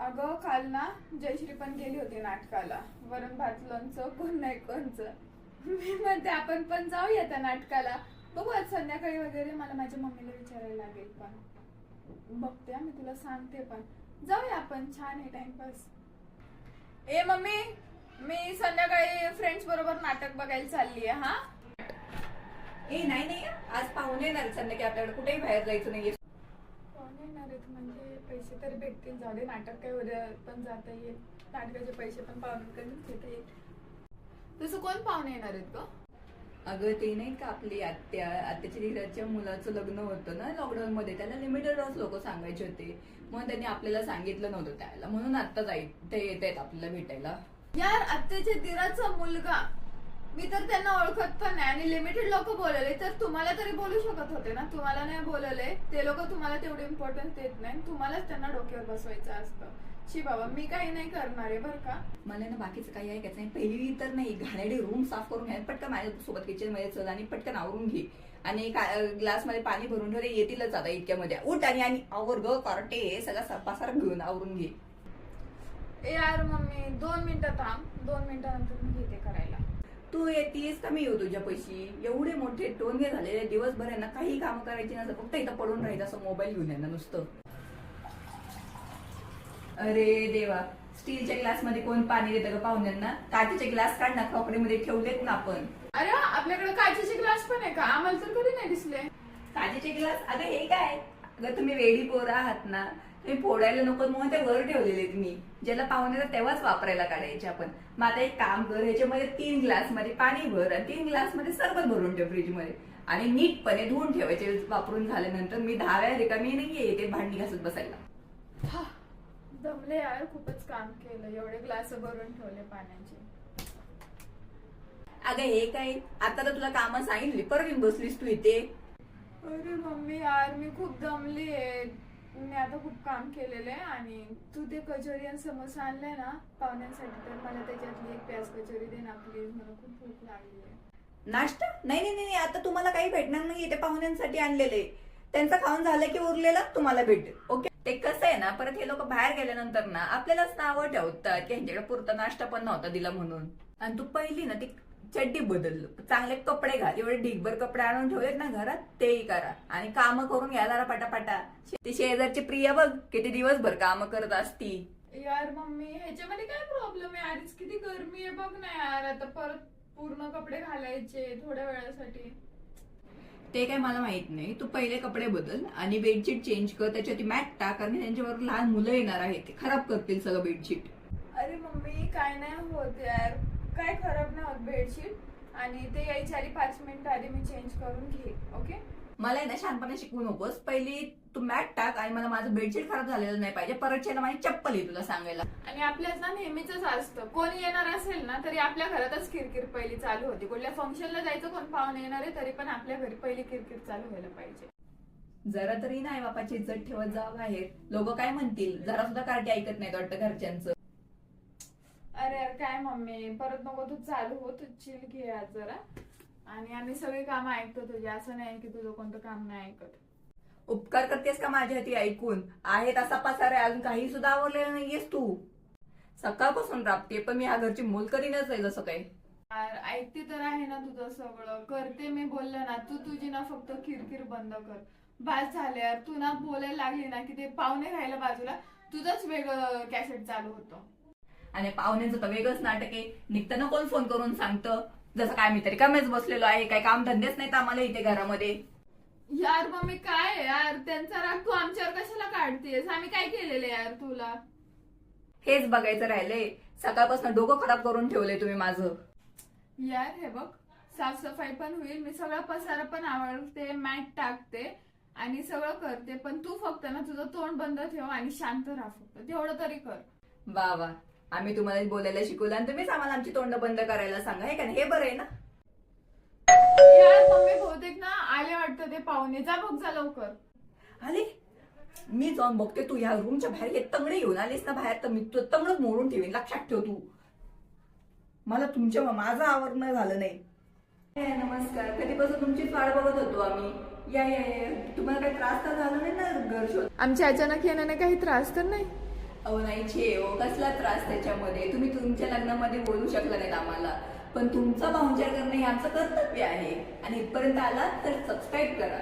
अगं काल ना जयश्री पण गेली होती नाटकाला. वरण भात लोणचं कोण नाही कोणचं. मी म्हणते आपण पण जाऊया त्या नाटकाला. बघू आज संध्याकाळी वगैरे. मला माझ्या मम्मीला विचारायला लागेल पण बघते मी तुला सांगते. पण जाऊया आपण, छान आहे टाइमपास. ए मम्मी, मी संध्याकाळी फ्रेंड्स बरोबर नाटक बघायला चालली आहे. हा ए नाही नाही, आज पाहुणे येणार संध्याकाळी, आपल्याकडे कुठेही बाहेर जायचं नाहीये. कोण येणार आहेत म्हणजे पैसे तरी भेटतील. जाऊ दे, नाटक काय उद्या पण जाता येईल. नाटकाचे पैसे पण पाहुण्यांकडून घेता येईल. तसं कोण पाहुणे येणार आहेत ग? अगं ते नाही का आपली आत्याच्या धीराच्या मुलाचं लग्न होतं ना लॉकडाऊन मध्ये, त्याला लिमिटेडच लोक सांगायचे होते, म्हणून त्यांनी आपल्याला सांगितलं नव्हतं त्याला, म्हणून आता ते येत आहेत आपल्याला भेटायला. यार आत्याच्या दिराचा मुलगा, मी तर त्यांना ओळखत पण नाही आणि लिमिटेड लोक बोलवले तर तुम्हाला तरी बोलू शकत होते ना. तुम्हाला नाही बोलवले, ते लोक तुम्हाला तेवढे इम्पॉर्टन्स देत नाही, तुम्हालाच त्यांना डोक्यावर बसवायचं असतं. शी बाबा, मी काही नाही करणार आहे बरं का. मला ना बाकीचं काही ऐकायचं नाही. पहिली तर नाही, घाणेरडी रूम साफ करून घ्या, पटकन माझ्यासोबत किचन मध्ये चल आणि पटकन आवरून घे आणि ग्लास मध्ये पाणी भरून ठेवले, येतीलच आता इतक्यामध्ये. उठ आणि आवर ग कार्टे, सगळा पसार घेऊन आवरून घे. ए यार मम्मी 2 मिनिटं थांब, 2 मिनिटानंतर मी घेते करायला. तू येतीस का मी येऊ तुझ्या पैशी? एवढे मोठे टोनगे झालेले, दिवसभर आहे ना काही काम करायची नसतं, फक्त इथं पडून राहायचं, असं मोबाईल घेऊन आहे ना नुसतं. अरे देवा, स्टीलच्या ग्लास मध्ये कोण पाणी देतं का पाहुण्यांना? काचेचे ग्लास काढ ना, खोकडीमध्ये ठेवलेत ना आपण. अरे आपल्याकडे काचेचे ग्लास पण आहे का? आम्हाला तर कधी नाही दिसले काचेचे ग्लास. अगं हे काय, अगं तुम्ही वेडी पोरं आहात ना, तुम्ही फोडायला नको म्हणून ते वर ठेवलेले तुम्ही, ज्याला पाहुण्याला तेव्हाच वापरायला काढायचे आपण. मग आता एक काम कर, ह्याच्यामध्ये 3 ग्लास मध्ये पाणी भर आणि 3 ग्लास मध्ये सरबत भरून ठेव फ्रीज मध्ये आणि नीटपणे धुवून ठेवायचे. वापरून झाल्यानंतर मी 10 वेळा रिकामी नाहीये ते भांडी घासत बसायला. दमले यार, खूपच काम केलं, एवढे ग्लास भरून ठेवले पाण्याचे. अगं हे काय, आता तर तुला कामं सांगितली, परत येऊन बसलीस तू इथे. अरे मम्मी यार, मी खूप दमली आहे. मी आता खूप काम केलेलं आहे आणि तू ते कचोरी आणि समोसा आणलाय ना पाहुण्यांसाठी, तर मला त्याच्यातली एक प्याज कचोरी दे ना प्लीज, मला खूप भूक लागली आहे. नाश्ता? नाही नाही नाही, आता तुम्हाला काही भेटणार नाही, ते पाहुण्यांसाठी आणलेले. त्यांचं खाऊन झालं की उरलेलं तुम्हाला भेटेल. ओके, ते कसं आहे ना, परत हे लोक बाहेर गेल्यानंतर ना आपल्यालाच नावं ठेवतात की ह्यांच्याकडे पुरता नाश्ता पण नव्हता दिला म्हणून. आणि तू पहिली ना ती चड्डी बदल, चांगले कपडे घाल. एवढे ढिगभर कपडे आणून ठेवलेत ना घरात, तेही करा आणि काम करून घ्या जरा पटापटा. ती शेजारची प्रिया बघ किती दिवसभर काम करत असती. यार मम्मी, ह्याच्यामध्ये काय प्रॉब्लेम आहे? आधीच किती गरमी आहे बघ ना यार, आता परत पूर्ण कपडे घालायचे थोड्या वेळासाठी. ते काय मला माहित नाही, तू पहिले कपडे बदल आणि बेडशीट चेंज कर, त्याच्यावरती मॅट टाक आणि त्यांच्यावर लहान मुलं येणार आहेत, ते खराब करतील सगळं बेडशीट. अरे मम्मी काय नाही होत यार, काय खराब नाही होत बेडशीट, आणि ते यायच्या आधी 5 मिनिटं आधी मी चेंज करून घेईन. ओके, मला आहे ना शहाणपणा शिकवू नकोस. पहिली तू मॅट टाक आणि मला माझं बेडशीट खराब झालेलं नाही पाहिजे. परत माझी चप्पल आहे तुला सांगायला. आणि आपल्याच ना नेहमीच असतं, कोणी येणार असेल ना तरी आपल्या घरातच किरकिर पहिली चालू होती. कुठल्या फंक्शनला जायचं, कोण पाहुणे येणार आहे तरी पण आपल्या घरी पहिली किरकिर चालू व्हायला पाहिजे. जरा तरी नाही बापाची इज्जत ठेवत जावं बाहेर. लोक काय म्हणतील, जरा सुद्धा कार्टी ऐकत नाहीत वाटतं घरच्यांचं. अरे यार काय मम्मी, परत नको तू चालू हो, तू चिल घे आज जरा. आणि आम्ही सगळी कामं ऐकतो तुझी, असं नाही की तुझं कोणतं काम नाही ऐकत. उपकार करतेस का माझ्या हाती ऐकून? आहे तसा पसार आहे, अजून काही सुद्धा आवडलेलं नाहीयेस तू. सकाळपासून राबते पण मी ह्या घरची मोलकरीनच आहे. जसं काय यार ऐकते तर आहे ना तुझं सगळं, करते मी बोललं ना, तू तुझी ना फक्त किरकिर बंद कर. बास झाले यार, तू ना बोलायला लागली ना की ते पाहुणे राहायला बाजूला, तुझंच वेगळं कॅसेट चालू होतं. आणि पाहुण्यांचं तर वेगळंच नाटक आहे. निघताना कोण फोन करून सांगतं, जसं काय मी तरी कमीच बसलेलो आहे, काय काम धंदेच नाहीत आम्हाला इथे घरामध्ये. यार मम्मी काय यार, त्यांचा राग तू आमच्यावर कशाला काढतेस? आम्ही काय केलेलं यार तुला? हेच बघायचं राहिलंय, सकाळपासून डोकं खराब करून ठेवलंय तुम्ही माझं. यार हे बघ, साफसफाई पण होईल, मी सगळा पसारा पण आवडते, मॅट टाकते आणि सगळं करते, पण तू फक्त ना तुझं तोंड बंद ठेव आणि शांत राहा, फक्त तेवढं तरी कर. वा वा, आम्ही तुम्हाला बोलायला शिकवलं आणि तुम्हीच आम्हाला आमची तोंड बंद करायला सांगा, हे का नाही? हे बरं आहे ना. यार मम्मी बहुतेक ना आले वाटतं ते पाहुणे, जा बघ जा लवकर. आले? मी जाऊन बघते. तू ह्या रूमच्या बाहेर हे तंगडे घेऊन आलीस ना बाहेर, तर मी तू तंगडच मोडून ठेवीन, लक्षात ठेव तू. मला माझं आवरणं झालं नाही. नमस्कार, कधीपासून तुमचीच वाट बघत होतो आम्ही. या या या, तुम्हाला काही त्रास तर झाला नाही ना घर शोध? आमच्या अचानक येण्याने काही त्रास तर नाही? अहो नाही छे हो, कसला त्रास त्याच्यामध्ये. तुम्ही तुमच्या लग्नामध्ये बोलू शकला नाहीत आम्हाला, पण तुमचा पाहुणचार करणं हे आमचं कर्तव्य आहे. आणि इथपर्यंत आला तर सबस्क्राईब करा.